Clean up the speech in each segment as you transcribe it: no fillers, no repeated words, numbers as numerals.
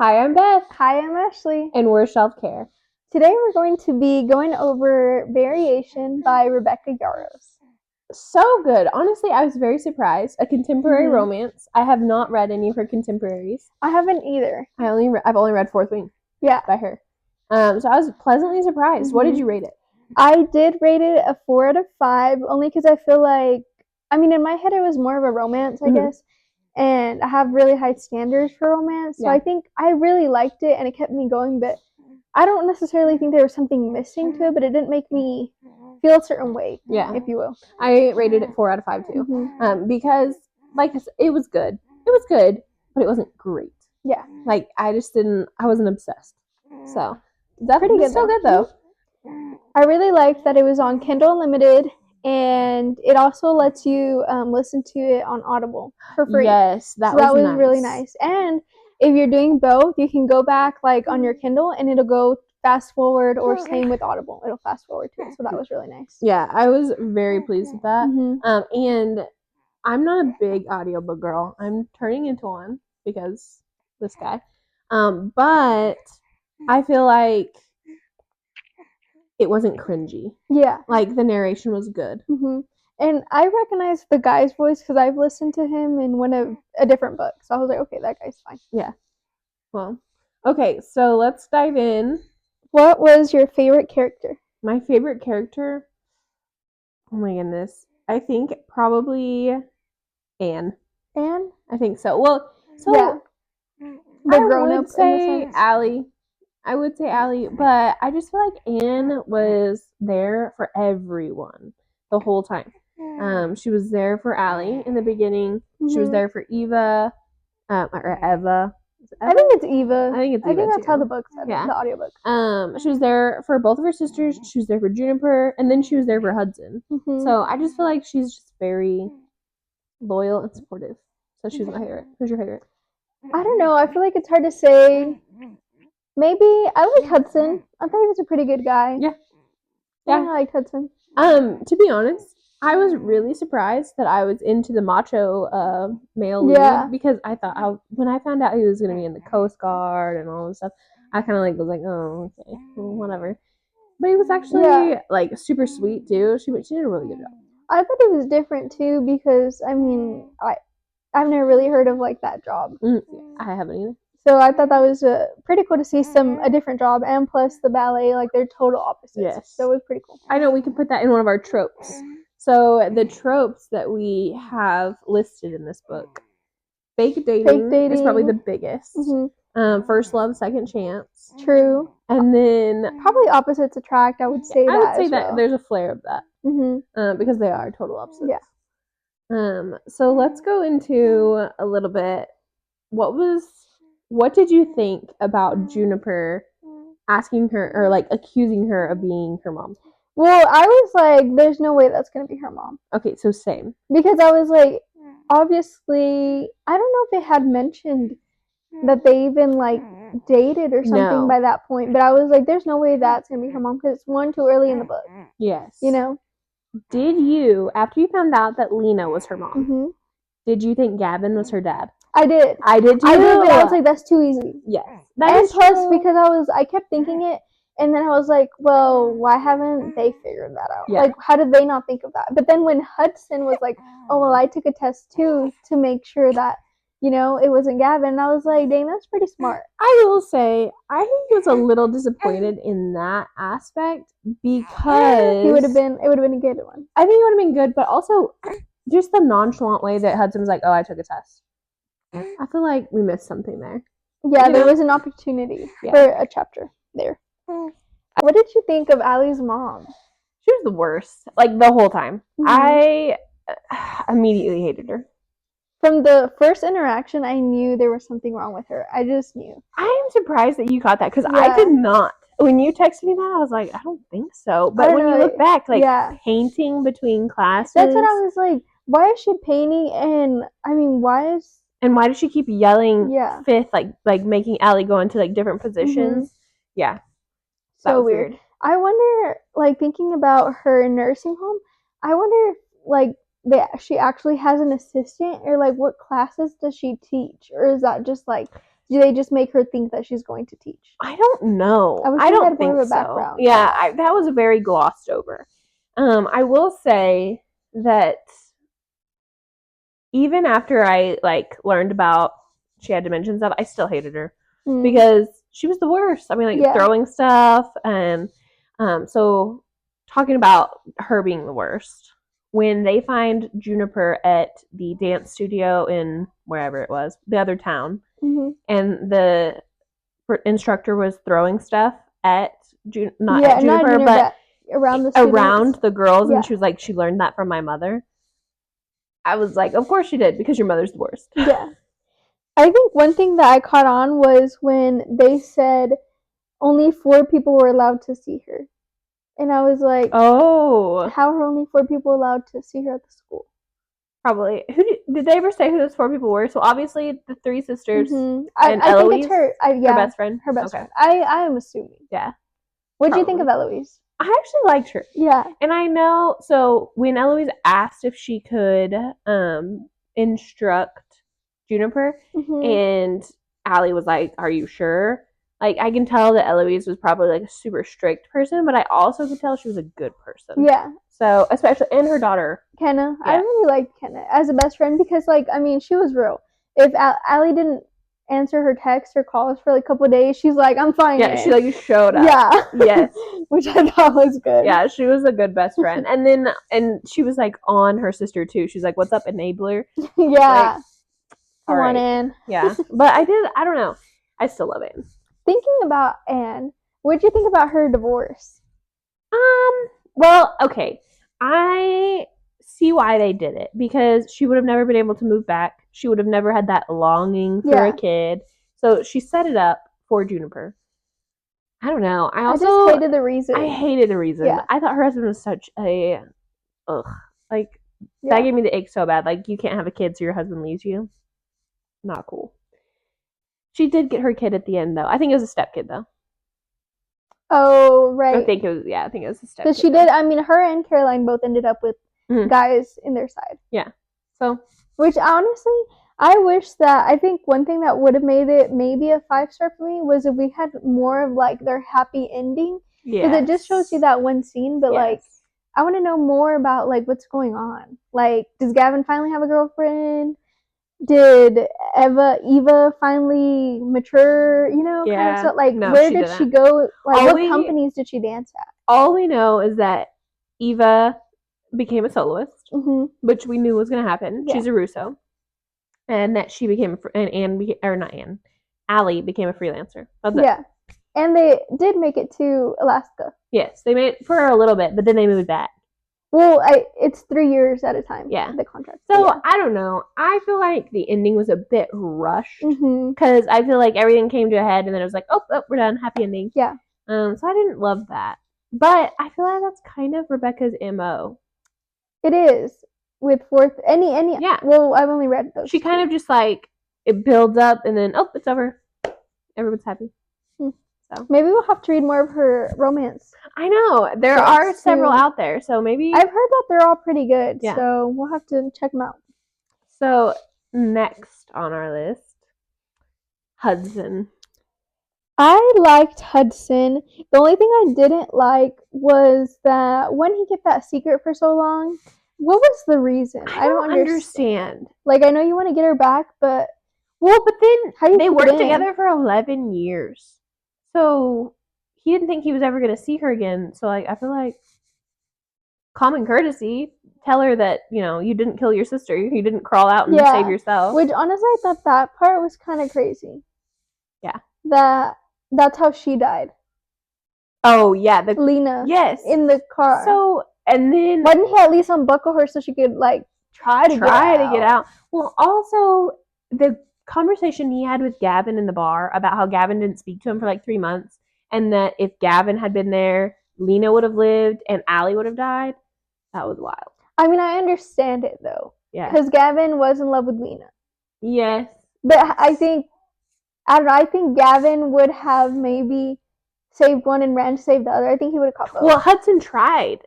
Hi, I'm Beth, Hi, I'm Ashley. and we're Shelf Care. Today we're going to be going over Variation by Rebecca Yarros. So good. Honestly, I was very surprised. A contemporary Mhm. romance. I have not read any of her contemporaries. I haven't either. I've only read Fourth Wing. Yeah. By her. So I was pleasantly surprised. What did you rate it? I did rate it a 4 out of 5, only because I feel like, in my head it was more of a romance, I guess. And I have really high standards for romance, so I think I really liked it and it kept me going, but I don't necessarily think there was something missing to it, but it didn't make me feel a certain way, if you will. I rated it 4 out of 5 too. Because, like I said, it was good. It was good, but it wasn't great. Yeah. Like, I wasn't obsessed. So, that's pretty good. Still good though. I really liked that it was on Kindle Unlimited, and it also lets you listen to it on Audible for free. Yes, that was nice. Really nice. And if you're doing both, you can go back like on your Kindle, and it'll go fast forward, or same with Audible, it'll fast forward to it. So that was really nice. Yeah, I was very pleased with that. And I'm not a big audiobook girl. I'm turning into one because this guy. But I feel like it wasn't cringy. Yeah. Like, the narration was good. And I recognized the guy's voice because I've listened to him in one of a different book. So I was like, okay, that guy's fine. Yeah. Well, okay, so let's dive in. What was your favorite character? My favorite character? Oh my goodness. I think probably Anne. Anne? I think so. Well, so yeah. I would say Allie. I would say Allie, but I just feel like Anne was there for everyone the whole time. She was there for Allie in the beginning. She was there for Eva, or Eva. I think it's Eva. I think that's how the book said it, the audiobook. She was there for both of her sisters. She was there for Juniper, and then she was there for Hudson. So I just feel like she's just very loyal and supportive. So she's my favorite. Who's your favorite? I don't know. I feel like it's hard to say. Maybe I like Hudson. I thought he was a pretty good guy. Yeah. I liked Hudson. To be honest, I was really surprised that I was into the macho male lead because I thought when I found out he was going to be in the Coast Guard and all this stuff, I kind of was like, oh, okay, well, whatever. But he was actually like super sweet too. She did a really good job. I thought it was different too because I've never really heard of like that job. I haven't either. So I thought that was pretty cool to see a different job, and plus the ballet, like they're total opposites. Yes. So it was pretty cool. I know we can put that in one of our tropes. So the tropes that we have listed in this book, fake dating is probably the biggest. First love, second chance. True. And then probably opposites attract. I would say that. I would say that there's a flare of that. Because they are total opposites. Yeah. So let's go into a little bit. What did you think about Juniper asking her or like accusing her of being her mom? Well, I was like, there's no way that's gonna be her mom. Okay, so same. Because I was like, obviously, I don't know if they had mentioned that they even like dated or something by that point, but I was like, there's no way that's gonna be her mom because it's one too early in the book. Yes. You know? Did you, after you found out that Lena was her mom, did you think Gavin was her dad? I did. I did too. I did, but I was like, that's too easy. Yes. And plus, because I kept thinking it, and then I was like, well, why haven't they figured that out? Like, how did they not think of that? But then when Hudson was like, oh, well, I took a test too to make sure that, it wasn't Gavin, and I was like, dang, that's pretty smart. I will say, I think he was a little disappointed in that aspect because it would have been a good one. I think it would have been good, but also just the nonchalant way that Hudson was like, oh, I took a test. I feel like we missed something there. Yeah, there was an opportunity for a chapter there. What did you think of Allie's mom? She was the worst, like the whole time. I immediately hated her. From the first interaction, I knew there was something wrong with her. I just knew. I am surprised that you caught that because I did not. When you texted me that, I was like, I don't think so. But when you look back, painting between classes. That's what I was like. Why is she painting? And why is... And why does she keep yelling fifth, like making Allie go into like different positions? Yeah. So weird. I wonder, like, thinking about her nursing home, I wonder if, like, she actually has an assistant, or like what classes does she teach, or is that just like do they just make her think that she's going to teach? I don't know. I don't had think more of a so. background. Yeah, that was very glossed over. I will say that even after I like learned about she had dementia and stuff, I still hated her because she was the worst. I mean, like throwing stuff, and so talking about her being the worst. When they find Juniper at the dance studio in wherever it was, the other town, and the instructor was throwing stuff at not at Juniper, but around the girls, and she was like, she learned that from my mother. I was like, of course she did, because your mother's the worst. Yeah. I think one thing that I caught on was when they said only 4 people were allowed to see her. And I was like, oh. How are only 4 people allowed to see her at the school? Probably. Did they ever say who those 4 people were? So obviously the 3 sisters and I Eloise, think it's her best friend. Her best friend. I am assuming. Yeah. What did you think of Eloise? I actually liked her. Yeah. And I know, so when Eloise asked if she could instruct Juniper, and Allie was like, are you sure? Like, I can tell that Eloise was probably like a super strict person, but I also could tell she was a good person. Yeah. So, especially, and her daughter. Kenna. Yeah. I really liked Kenna as a best friend because, like, I mean, she was real. If Allie didn't answer her texts or calls for like a couple of days, she's like, I'm fine. Yeah, she like showed up. Yeah. Yes. Which I thought was good. Yeah, she was a good best friend. And she was like on her sister too. She's like, what's up, enabler? Yeah. Like, all right. Anne. Yeah. But I don't know. I still love Anne. Thinking about Anne, what did you think about her divorce? Well, okay. I see why they did it, because she would have never been able to move back. She would have never had that longing for a kid. So she set it up for Juniper. I don't know. I just hated the reason. I hated the reason. Yeah. I thought her husband was such a that gave me the ick so bad. Like, you can't have a kid so your husband leaves you. Not cool. She did get her kid at the end though. I think it was a stepkid though. Oh, right. I think it was a stepkid. Because she did. I mean, her and Caroline both ended up with guys in their side. Yeah. So, which honestly, I wish that, I think one thing that would have made it maybe a 5-star for me was if we had more of like their happy ending. Because it just shows you that one scene, but like, I want to know more about like what's going on. Like, does Gavin finally have a girlfriend? Did Eva finally mature? You know, kind of stuff. Like, no, where did she go? Like, what companies did she dance at? All we know is that Eva became a soloist, which we knew was going to happen. Yeah. She's a Russo. And that she became, Allie became a freelancer. Yeah. And they did make it to Alaska. Yes, they made it for a little bit, but then they moved back. Well, it's 3 years at a time. Yeah. The contract. So, yeah. I don't know. I feel like the ending was a bit rushed. Because I feel like everything came to a head and then it was like, oh, we're done. Happy ending. Yeah. So I didn't love that. But I feel like that's kind of Rebecca's MO. It is. With any. Yeah. Well, I've only read those. She kind of just like, it builds up and then, it's over. Everyone's happy. So maybe we'll have to read more of her romance. I know. There are several out there, so maybe... I've heard that they're all pretty good, so we'll have to check them out. So, next on our list, Hudson. I liked Hudson. The only thing I didn't like was that when he kept that secret for so long, what was the reason? I don't understand. Like, I know you want to get her back, but... Well, but then they worked together for 11 years. So, he didn't think he was ever going to see her again. So, like, I feel like common courtesy, tell her that, you didn't kill your sister. You didn't crawl out and save yourself. Which, honestly, I thought that part was kind of crazy. Yeah. That's how she died. Oh, yeah. Lena. Yes. In the car. So, and then... Why didn't he at least unbuckle her so she could, like, try to get out? Well, also, the conversation he had with Gavin in the bar about how Gavin didn't speak to him for like 3 months, and that if Gavin had been there, Lena would have lived and Allie would have died. That was wild. I mean, I understand it though. Yeah. Because Gavin was in love with Lena. Yes. But I think Gavin would have maybe saved one and ran to save the other. I think he would have caught both. Well, Hudson tried.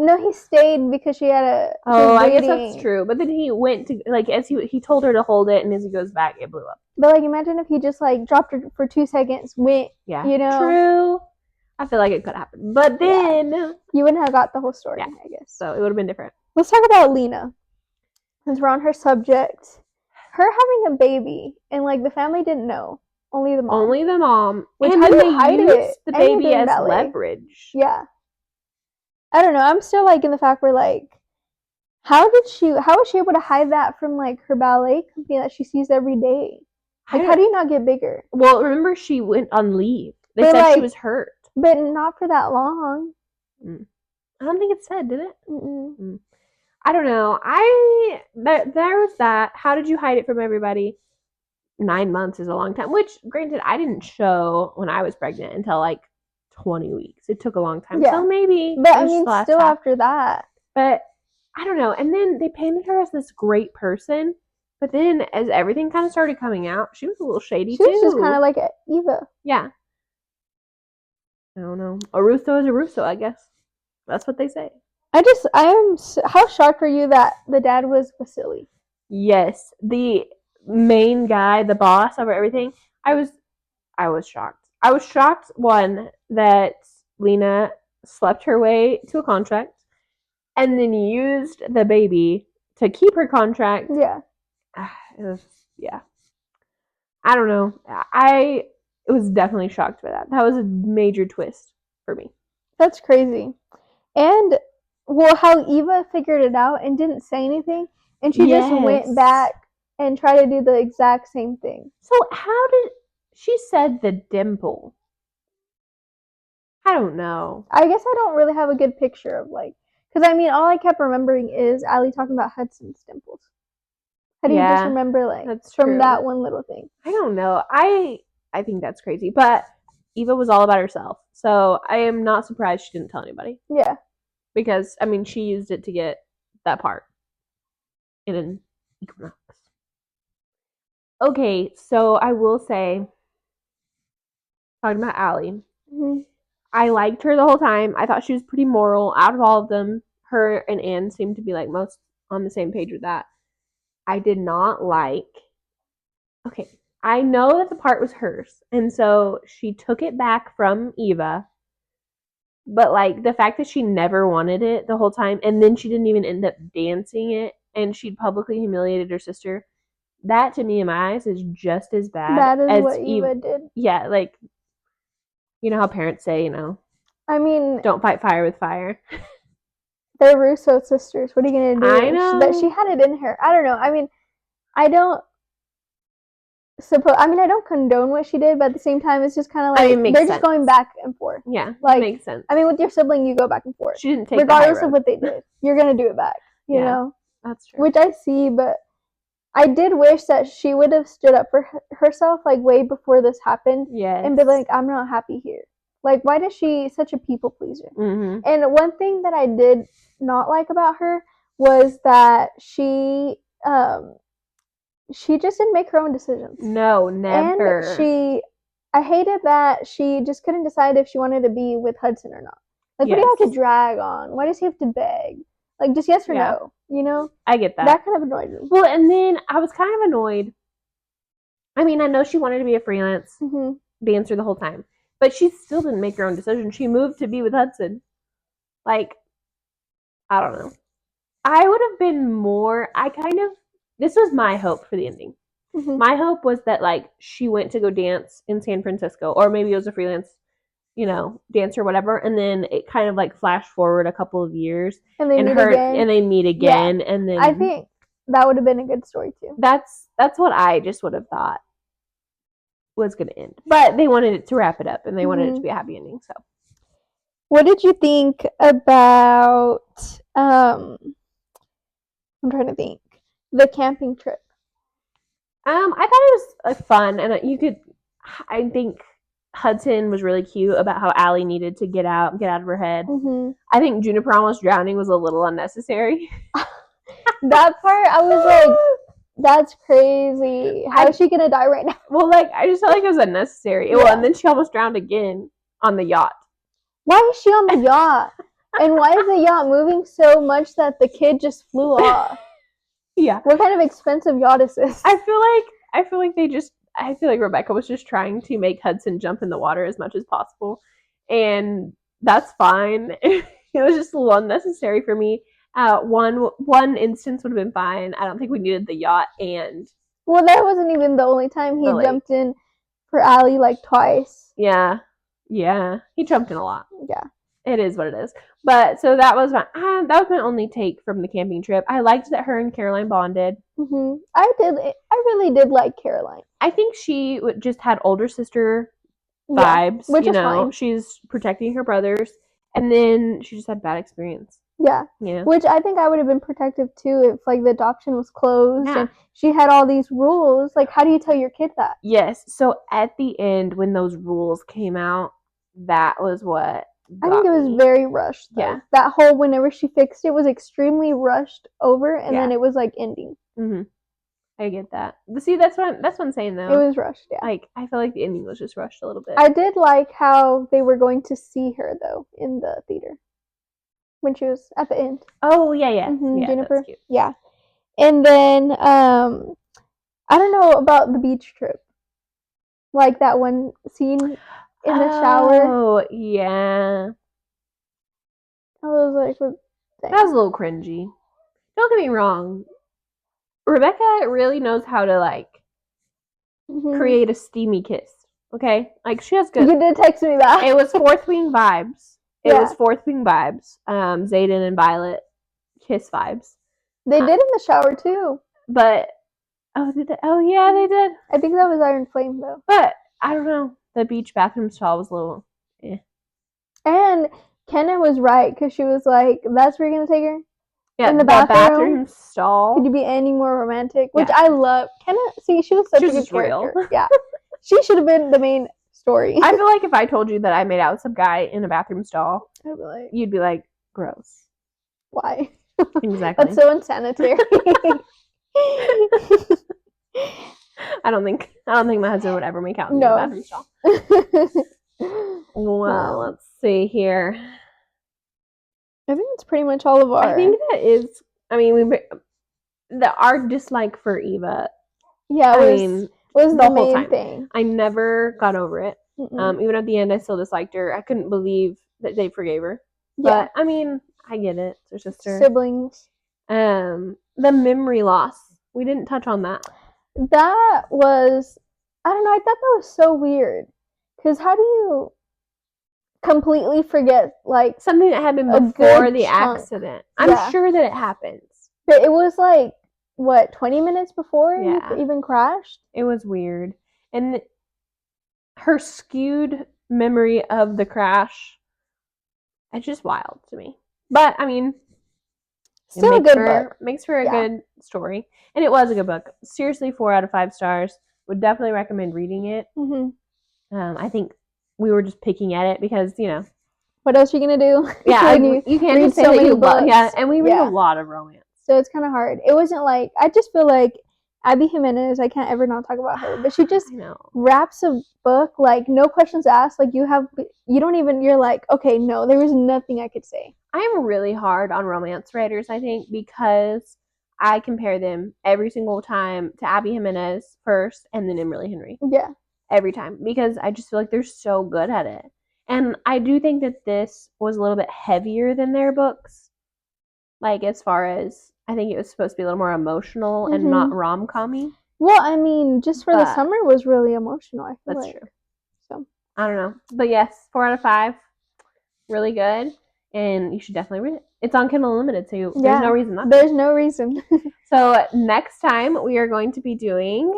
No, he stayed because she had a. Oh, I guess that's true. But then he went to as he told her to hold it, and as he goes back, it blew up. But imagine if he just dropped her for 2 seconds, went. Yeah, True. I feel like it could happen, but then you wouldn't have got the whole story. I guess so. It would have been different. Let's talk about Lena, since we're on her subject. Her having a baby, and the family didn't know. Only the mom. Which and how do they hide it? The baby as leverage. Yeah. I don't know. I'm still in the fact where how was she able to hide that from her ballet company that she sees every day? How do you not get bigger? Well, remember she went on leave. They said she was hurt. But not for that long. I don't think it said, did it? I don't know. There was that. How did you hide it from everybody? 9 months is a long time. Which, granted, I didn't show when I was pregnant until 20 weeks. It took a long time. Yeah. So maybe. But I mean, still after that. But I don't know. And then they painted her as this great person. But then as everything kind of started coming out, she was a little shady too. She was just kind of like Eva. Yeah. I don't know. A Russo is a Russo, I guess. That's what they say. How shocked were you that the dad was Vasily? Yes. The main guy, the boss over everything. I was shocked. I was shocked, one, that Lena slept her way to a contract and then used the baby to keep her contract. Yeah. Yeah. I don't know. I was definitely shocked by that. That was a major twist for me. That's crazy. And, how Eva figured it out and didn't say anything, and she just went back and tried to do the exact same thing. So how did... She said the dimple. I don't know. I guess I don't really have a good picture of, because, I mean, all I kept remembering is Allie talking about Hudson's dimples. How do you just remember, that's from true. that one little thing? I don't know. I think that's crazy. But Eva was all about herself. So I am not surprised she didn't tell anybody. Yeah. Because, I mean, she used it to get that part in an Equinox. Okay, so I will say, talking about Allie, I liked her the whole time. I thought she was pretty moral. Out of all of them, her and Anne seemed to be most on the same page with that. I did not like... Okay, I know that the part was hers, and so she took it back from Eva. But the fact that she never wanted it the whole time, and then she didn't even end up dancing it, and she'd publicly humiliated her sister, that to me in my eyes is just as bad as what Eva did. Yeah, you know how parents say, I mean, don't fight fire with fire. They're Russo sisters. What are you gonna do? I know. But she had it in her. I don't know. I mean, I don't condone what she did, but at the same time, it's just kind of they're just going back and forth. Yeah, makes sense. I mean, with your sibling, you go back and forth. She didn't take regardless of what they did. You're gonna do it back. You know, that's true. Which I see, but I did wish that she would have stood up for herself way before this happened. Yes. And be I'm not happy here. Why is she such a people pleaser? Mm-hmm. And one thing that I did not like about her was that she just didn't make her own decisions. No, never. And I hated that she just couldn't decide if she wanted to be with Hudson or not. What do you have to drag on? Why does he have to beg? Just yes or no, you know? I get that. That kind of annoyed me. Well, and then I was kind of annoyed. I mean, I know she wanted to be a freelance dancer the whole time, but she still didn't make her own decision. She moved to be with Hudson. I don't know. I would have been more... This was my hope for the ending. My hope was that, she went to go dance in San Francisco, or maybe it was a freelance, dancer or whatever, and then it kind of, flashed forward a couple of years. And they meet again, and then... I think that would have been a good story, too. That's what I just would have thought was going to end. But they wanted it to wrap it up, and they wanted it to be a happy ending, so... What did you think about, I'm trying to think, the camping trip? I thought it was fun, and I think Hudson was really cute about how Allie needed to get out of her head. I think Juniper almost drowning was a little unnecessary. That part, I was that's crazy. How is she gonna die right now? Well, I just felt like it was unnecessary. Yeah. Well, and then she almost drowned again on the yacht. Why is she on the yacht? And why is the yacht moving so much that the kid just flew off? Yeah. What kind of expensive yacht is this? I feel like Rebecca was just trying to make Hudson jump in the water as much as possible. And that's fine. It was just a little unnecessary for me. One instance would have been fine. I don't think we needed the yacht and well, that wasn't even the only time he jumped in for Allie like twice. Yeah. He jumped in a lot. Yeah. It is what it is. But so that was my only take from the camping trip. I liked that her and Caroline bonded. I really did like Caroline. I think she just had older sister vibes. Which is fine. She's protecting her brothers, and then she just had bad experience. Yeah. Which I think I would have been protective too if like the adoption was closed and she had all these rules. Like, how do you tell your kid that? Yes. So at the end, when those rules came out, that was what I think it was very rushed. Though. Yeah. That whole whenever she fixed it was extremely rushed over, and then it was like ending. I get that. See, that's what I'm saying though. It was rushed. Yeah. Like I feel like the ending was just rushed a little bit. I did like how they were going to see her though in the theater when she was at the end. Oh yeah, Jennifer. That's cute. Yeah, and then I don't know about the beach trip, like that one scene in the shower. Oh yeah. I was like, that was a little cringy. Don't get me wrong. Rebecca really knows how to like create a steamy kiss. Okay, like she has good. You did text me that. It was Fourth Wing vibes. It was Fourth Wing vibes. Zayden and Violet kiss vibes. They did in the shower too. But did they? Oh yeah, they did. I think that was Iron Flame though. But I don't know. The beach bathroom stall was a little. And Kenna was right because she was like, "That's where you're gonna take her." Yeah, in the bathroom stall. Could you be any more romantic? Which I love. Kenna, see, she was such a good character. Real. Yeah, she should have been the main story. I feel like if I told you that I made out with some guy in a bathroom stall, you'd be like, gross. Why? Exactly. That's so unsanitary. I don't think my husband would ever make out in a bathroom stall. Well, let's see here. I think that's pretty much all of our. I think that is. I mean, our dislike for Eva. Yeah, was the whole main thing. I never got over it. Even at the end, I still disliked her. I couldn't believe that they forgave her. Yeah. But I mean, I get it. It's her sister. Siblings. The memory loss. We didn't touch on that. That was. I don't know. I thought that was so weird. Because how do you completely forget like something that happened before the accident? I'm sure that it happens. But it was like what, 20 minutes before you even crashed? It was weird. And her skewed memory of the crash, it's just wild to me. But I mean, still a good book. Makes for a good story. And it was a good book. Seriously, 4 out of 5 stars. Would definitely recommend reading it. I think we were just picking at it because, what else are you going to do? Yeah, you can't just say so that you love. Yeah, and we read a lot of romance. So it's kind of hard. It wasn't like, I just feel like Abby Jimenez, I can't ever not talk about her, but she just wraps a book, like, no questions asked. Like, you're like, okay, no, there was nothing I could say. I am really hard on romance writers, I think, because I compare them every single time to Abby Jimenez first and then Emily Henry. Yeah. Every time, because I just feel like they're so good at it. And I do think that this was a little bit heavier than their books. Like, as far as, I think it was supposed to be a little more emotional and not rom-com-y. Well, I mean, just for the summer was really emotional, I feel like. That's true. So, I don't know. But yes, 4 out of 5. Really good. And you should definitely read it. It's on Kindle Unlimited, so there's no reason not to. There's no reason. So, next time we are going to be doing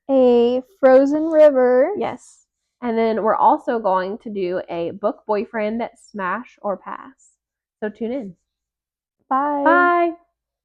a Frozen River. Yes. And then we're also going to do a book boyfriend smash or pass. So tune in. Bye. Bye.